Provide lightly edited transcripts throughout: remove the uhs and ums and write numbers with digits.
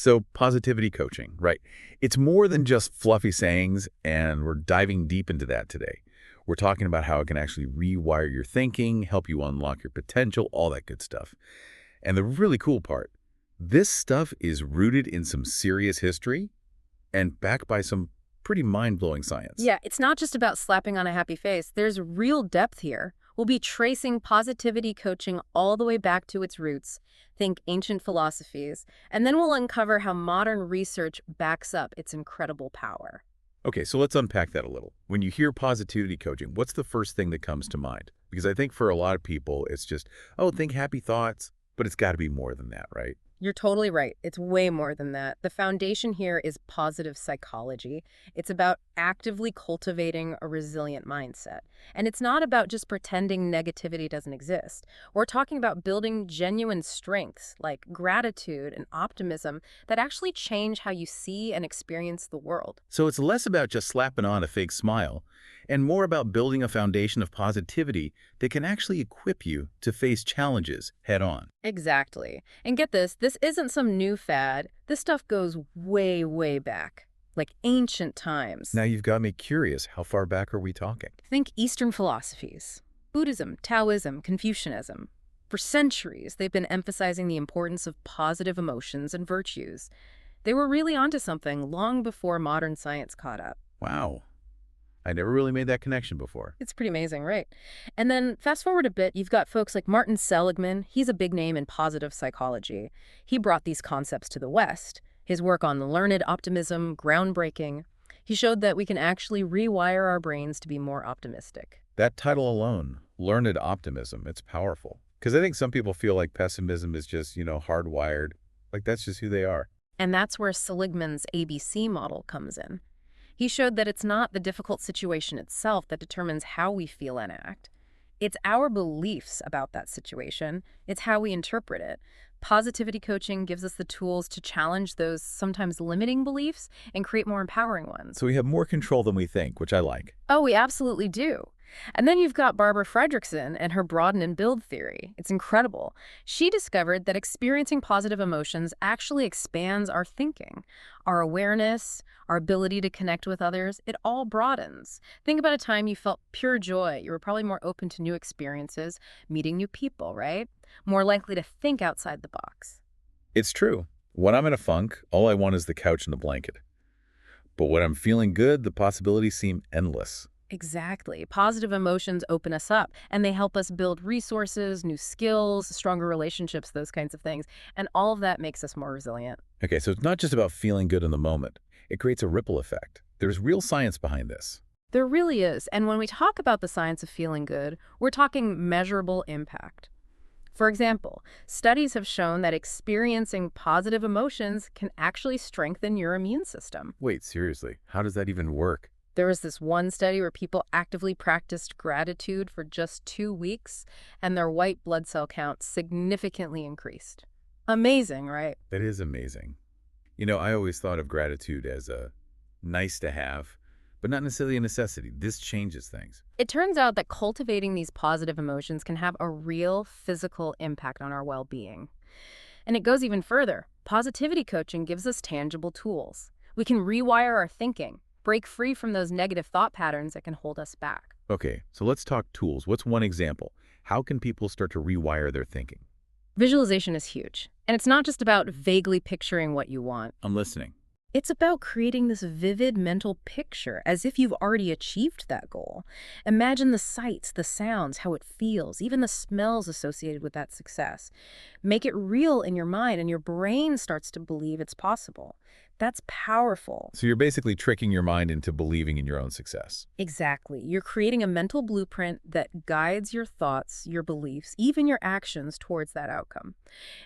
So positivity coaching, right? It's more than just fluffy sayings, and we're diving deep into that today. We're talking about how it can actually rewire your thinking, help you unlock your potential, all that good stuff. And the really cool part, this stuff is rooted in some serious history and backed by some pretty mind-blowing science. Yeah, it's not just about slapping on a happy face. There's real depth here. We'll be tracing positivity coaching all the way back to its roots, think ancient philosophies, and then we'll uncover how modern research backs up its incredible power. Okay, so let's unpack that a little. When you hear positivity coaching, what's the first thing that comes to mind? Because I think for a lot of people, it's just, oh, think happy thoughts, but it's got to be more than that, right? You're totally right. It's way more than that. The foundation here is positive psychology. It's about actively cultivating a resilient mindset. And it's not about just pretending negativity doesn't exist. We're talking about building genuine strengths like gratitude and optimism that actually change how you see and experience the world. So it's less about just slapping on a fake smile and more about building a foundation of positivity that can actually equip you to face challenges head on. Exactly. And get this isn't some new fad. This stuff goes way, way back, like ancient times. Now you've got me curious, how far back are we talking? Think Eastern philosophies. Buddhism, Taoism, Confucianism. For centuries, they've been emphasizing the importance of positive emotions and virtues. They were really onto something long before modern science caught up. Wow, I never really made that connection before. It's pretty amazing, right? And then fast forward a bit, you've got folks like Martin Seligman. He's a big name in positive psychology. He brought these concepts to the West. His work on learned optimism, groundbreaking. He showed that we can actually rewire our brains to be more optimistic. That title alone, learned optimism, it's powerful. Because I think some people feel like pessimism is just, hardwired. Like that's just who they are. And that's where Seligman's ABC model comes in. He showed that it's not the difficult situation itself that determines how we feel and act. It's our beliefs about that situation. It's how we interpret it. Positivity coaching gives us the tools to challenge those sometimes limiting beliefs and create more empowering ones. So we have more control than we think, which I like. Oh, we absolutely do. And then you've got Barbara Fredrickson and her broaden and build theory. It's incredible. She discovered that experiencing positive emotions actually expands our thinking, our awareness, our ability to connect with others. It all broadens. Think about a time you felt pure joy. You were probably more open to new experiences, meeting new people, right? More likely to think outside the box. It's true. When I'm in a funk, all I want is the couch and the blanket. But when I'm feeling good, the possibilities seem endless. Exactly. Positive emotions open us up and they help us build resources, new skills, stronger relationships, those kinds of things. And all of that makes us more resilient. Okay, so it's not just about feeling good in the moment. It creates a ripple effect. There's real science behind this. There really is. And when we talk about the science of feeling good, we're talking measurable impact. For example, studies have shown that experiencing positive emotions can actually strengthen your immune system. Wait, seriously, how does that even work? There was this one study where people actively practiced gratitude for just 2 weeks, and their white blood cell count significantly increased. Amazing, right? That is amazing. I always thought of gratitude as a nice to have, but not necessarily a necessity. This changes things. It turns out that cultivating these positive emotions can have a real physical impact on our well-being. And it goes even further. Positivity coaching gives us tangible tools. We can rewire our thinking, break free from those negative thought patterns that can hold us back. Okay, so let's talk tools. What's one example? How can people start to rewire their thinking? Visualization is huge. And it's not just about vaguely picturing what you want. I'm listening. It's about creating this vivid mental picture as if you've already achieved that goal. Imagine the sights, the sounds, how it feels, even the smells associated with that success. Make it real in your mind and your brain starts to believe it's possible. That's powerful. So you're basically tricking your mind into believing in your own success. Exactly. You're creating a mental blueprint that guides your thoughts, your beliefs, even your actions towards that outcome.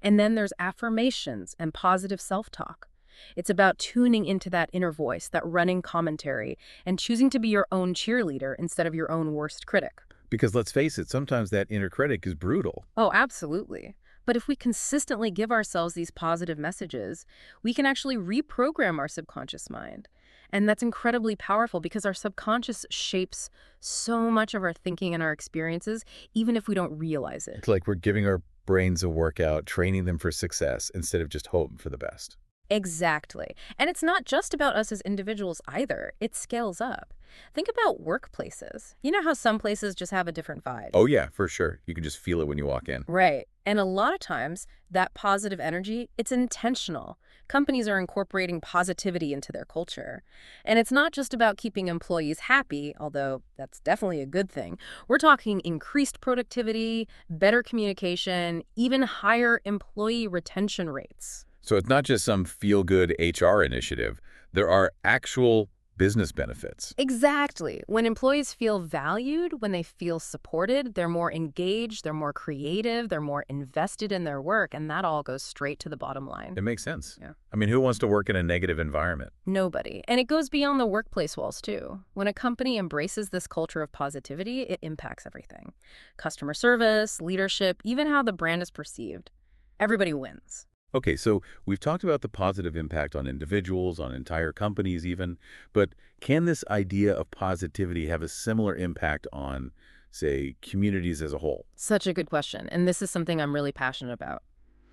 And then there's affirmations and positive self-talk. It's about tuning into that inner voice, that running commentary, and choosing to be your own cheerleader instead of your own worst critic. Because let's face it, sometimes that inner critic is brutal. Oh, absolutely. But if we consistently give ourselves these positive messages, we can actually reprogram our subconscious mind. And that's incredibly powerful because our subconscious shapes so much of our thinking and our experiences, even if we don't realize it. It's like we're giving our brains a workout, training them for success instead of just hoping for the best. Exactly. And it's not just about us as individuals either. It scales up. Think about workplaces. You know how some places just have a different vibe? Oh yeah, for sure. You can just feel it when you walk in. Right. And a lot of times, that positive energy, it's intentional. Companies are incorporating positivity into their culture. And it's not just about keeping employees happy, although that's definitely a good thing. We're talking increased productivity, better communication, even higher employee retention rates. So it's not just some feel-good HR initiative. There are actual business benefits. Exactly. When employees feel valued, when they feel supported, they're more engaged, they're more creative, they're more invested in their work, and that all goes straight to the bottom line. It makes sense. Yeah. I mean, who wants to work in a negative environment? Nobody. And it goes beyond the workplace walls, too. When a company embraces this culture of positivity, it impacts everything. Customer service, leadership, even how the brand is perceived. Everybody wins. Okay, so we've talked about the positive impact on individuals, on entire companies even, but can this idea of positivity have a similar impact on, say, communities as a whole? Such a good question. And this is something I'm really passionate about.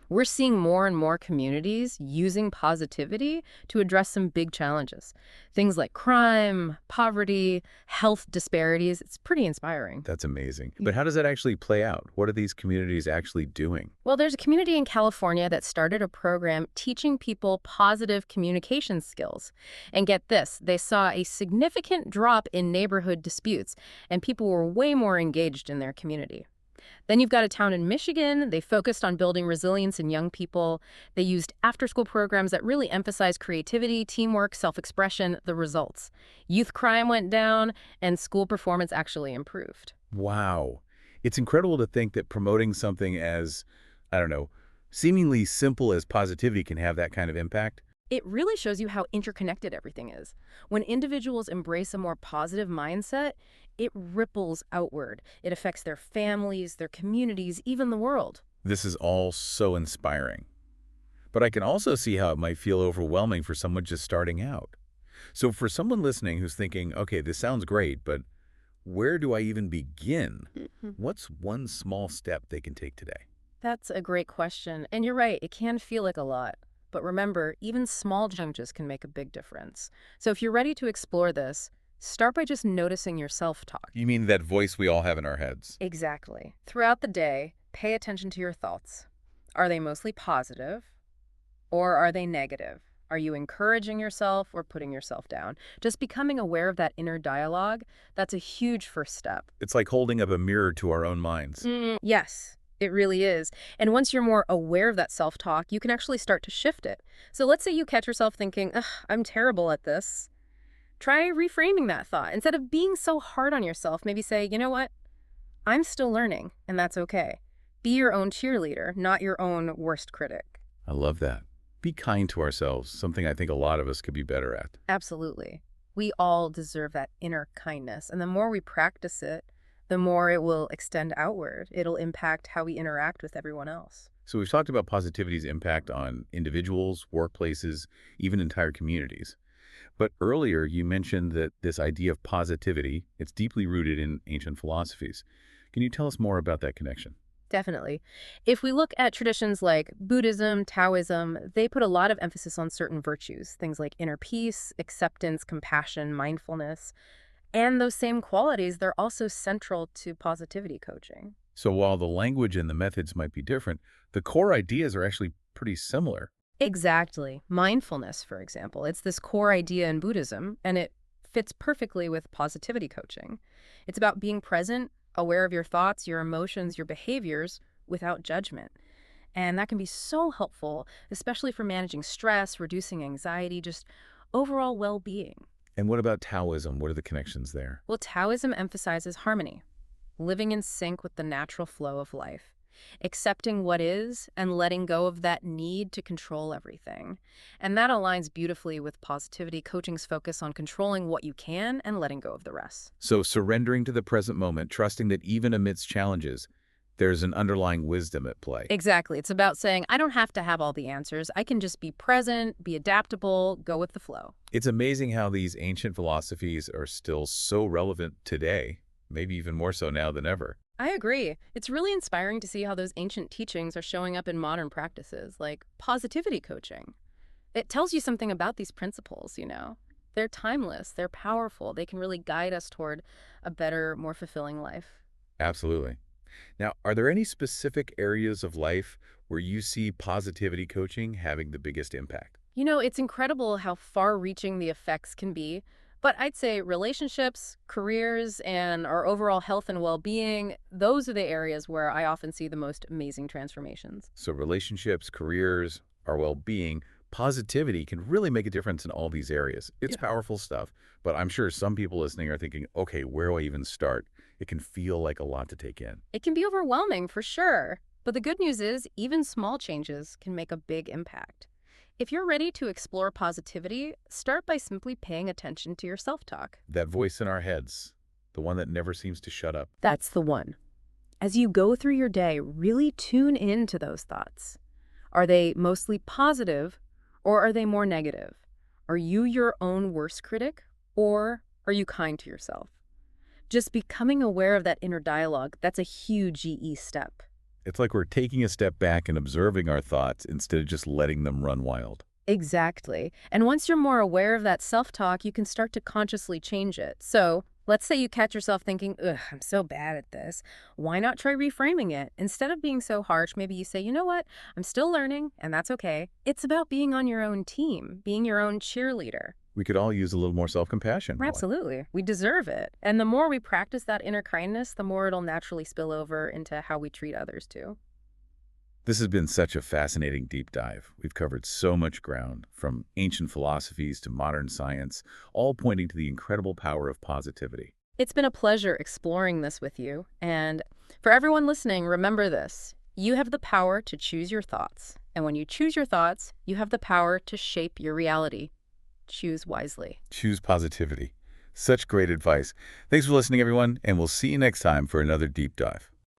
We're seeing more and more communities using positivity to address some big challenges. Things like crime, poverty, health disparities. It's pretty inspiring. That's amazing. But how does that actually play out? What are these communities actually doing? Well, there's a community in California that started a program teaching people positive communication skills. And get this, they saw a significant drop in neighborhood disputes, and people were way more engaged in their community. Then you've got a town in Michigan. They focused on building resilience in young people. They used after-school programs that really emphasize creativity, teamwork, self-expression, the results. Youth crime went down, and school performance actually improved. Wow. It's incredible to think that promoting something as, I don't know, seemingly simple as positivity can have that kind of impact. It really shows you how interconnected everything is. When individuals embrace a more positive mindset, it ripples outward. It affects their families, their communities, even the world. This is all so inspiring. But I can also see how it might feel overwhelming for someone just starting out. So for someone listening who's thinking, okay, this sounds great, but where do I even begin? What's one small step they can take today? That's a great question. And you're right, it can feel like a lot. But remember, even small changes can make a big difference. So if you're ready to explore this, start by just noticing your self-talk. You mean that voice we all have in our heads? Exactly. Throughout the day, pay attention to your thoughts. Are they mostly positive or are they negative? Are you encouraging yourself or putting yourself down? Just becoming aware of that inner dialogue, that's a huge first step. It's like holding up a mirror to our own minds. Yes, it really is. And once you're more aware of that self-talk, you can actually start to shift it. So let's say you catch yourself thinking, ugh, I'm terrible at this. Try reframing that thought. Instead of being so hard on yourself, maybe say, you know what? I'm still learning, and that's okay. Be your own cheerleader, not your own worst critic. I love that. Be kind to ourselves, something I think a lot of us could be better at. Absolutely. We all deserve that inner kindness, and the more we practice it, the more it will extend outward. It'll impact how we interact with everyone else. So we've talked about positivity's impact on individuals, workplaces, even entire communities. But earlier you mentioned that this idea of positivity, it's deeply rooted in ancient philosophies. Can you tell us more about that connection? Definitely. If we look at traditions like Buddhism, Taoism, they put a lot of emphasis on certain virtues, things like inner peace, acceptance, compassion, mindfulness. And those same qualities, they're also central to positivity coaching. So while the language and the methods might be different, the core ideas are actually pretty similar. Exactly. Mindfulness, for example, it's this core idea in Buddhism, and it fits perfectly with positivity coaching. It's about being present, aware of your thoughts, your emotions, your behaviors without judgment. And that can be so helpful, especially for managing stress, reducing anxiety, just overall well-being. And what about Taoism? What are the connections there? Well, Taoism emphasizes harmony, living in sync with the natural flow of life, accepting what is and letting go of that need to control everything. And that aligns beautifully with positivity coaching's focus on controlling what you can and letting go of the rest. So surrendering to the present moment, trusting that even amidst challenges, there's an underlying wisdom at play. Exactly. It's about saying, I don't have to have all the answers. I can just be present, be adaptable, go with the flow. It's amazing how these ancient philosophies are still so relevant today, maybe even more so now than ever. I agree. It's really inspiring to see how those ancient teachings are showing up in modern practices, like positivity coaching. It tells you something about these principles. They're timeless, they're powerful, they can really guide us toward a better, more fulfilling life. Absolutely. Now, are there any specific areas of life where you see positivity coaching having the biggest impact? It's incredible how far-reaching the effects can be, but I'd say relationships, careers, and our overall health and well-being, those are the areas where I often see the most amazing transformations. So relationships, careers, our well-being, positivity can really make a difference in all these areas. It's powerful stuff, but I'm sure some people listening are thinking, okay, where do I even start? It can feel like a lot to take in. It can be overwhelming for sure, but the good news is even small changes can make a big impact. If you're ready to explore positivity, start by simply paying attention to your self-talk. That voice in our heads, the one that never seems to shut up. That's the one. As you go through your day, really tune in to those thoughts. Are they mostly positive or are they more negative? Are you your own worst critic or are you kind to yourself? Just becoming aware of that inner dialogue, that's a huge GE step. It's like we're taking a step back and observing our thoughts instead of just letting them run wild. Exactly. And once you're more aware of that self-talk, you can start to consciously change it. So let's say you catch yourself thinking, ugh, I'm so bad at this. Why not try reframing it? Instead of being so harsh, maybe you say, you know what? I'm still learning, and that's okay. It's about being on your own team, being your own cheerleader. We could all use a little more self-compassion, really. Absolutely. We deserve it. And the more we practice that inner kindness, the more it'll naturally spill over into how we treat others too. This has been such a fascinating deep dive. We've covered so much ground, from ancient philosophies to modern science, all pointing to the incredible power of positivity. It's been a pleasure exploring this with you. And for everyone listening, remember this. You have the power to choose your thoughts. And when you choose your thoughts, you have the power to shape your reality. Choose wisely. Choose positivity. Such great advice. Thanks for listening, everyone, and we'll see you next time for another deep dive.